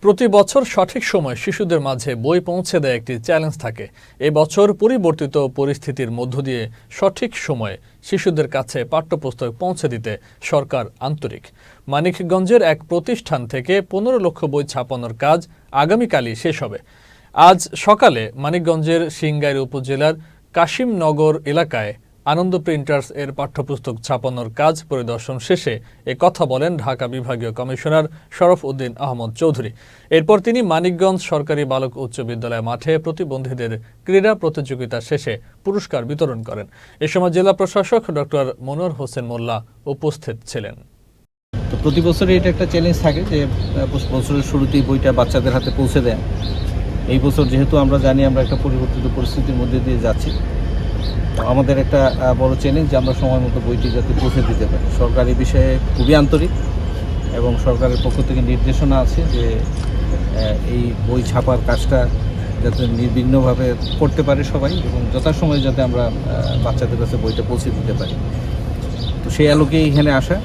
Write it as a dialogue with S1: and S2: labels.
S1: প্রতি বছর সঠিক সময় শিশুদের মাঝে বই পৌঁছে দেয় একটি চ্যালেঞ্জ থাকে। এ বছর পরিবর্তিত পরিস্থিতির মধ্য দিয়ে সঠিক সময়ে শিশুদের কাছে পাঠ্যপুস্তক পৌঁছে দিতে সরকার আন্তরিক। মানিকগঞ্জের এক প্রতিষ্ঠান থেকে 15 লক্ষ বই ছাপানোর কাজ আগামীকালই শেষ হবে। আজ সকালে মানিকগঞ্জের সিংগাইর উপজেলার কাশিমনগর এলাকায় আনন্দ প্রিন্টার্স এর পাঠ্যপুস্তক ছাপানোর কাজ পরিদর্শন শেষে কথা বলেন ঢাকা বিভাগীয় কমিশনার শরফ উদ্দিন আহমদ চৌধুরী। এরপর তিনি মানিকগঞ্জ সরকারি বালক উচ্চ বিদ্যালয় মাঠে প্রতিবন্ধীদের ক্রীড়া প্রতিযোগিতা শেষে পুরস্কার বিতরণ করেন। এ সময় জেলা প্রশাসক ডক্টর মনোয়ার হোসেন মোল্লা উপস্থিত ছিলেন।
S2: তো প্রতি বছরই এটা একটা চ্যালেঞ্জ থাকে যে বছরের শুরুতেই বইটা বাচ্চাদের হাতে পৌঁছে দেয়। এই বছর যেহেতু আমরা জানি আমরা একটা পরিবর্তিত পরিস্থিতির মধ্যে দিয়ে যাচ্ছি, আমাদের একটা বড় চ্যালেঞ্জ যে আমরা সময় মতো বইটি যাতে পৌঁছে দিতে পারি। সরকার এই বিষয়ে খুবই আন্তরিক এবং সরকারের পক্ষ থেকে নির্দেশনা আছে যে এই বই ছাপার কাজটা যাতে নির্বিঘ্নভাবে করতে পারে সবাই এবং যথাসময়ে যাতে আমরা বাচ্চাদের কাছে বইটা পৌঁছে দিতে পারি। তো সেই আলোকেই এখানে আসা।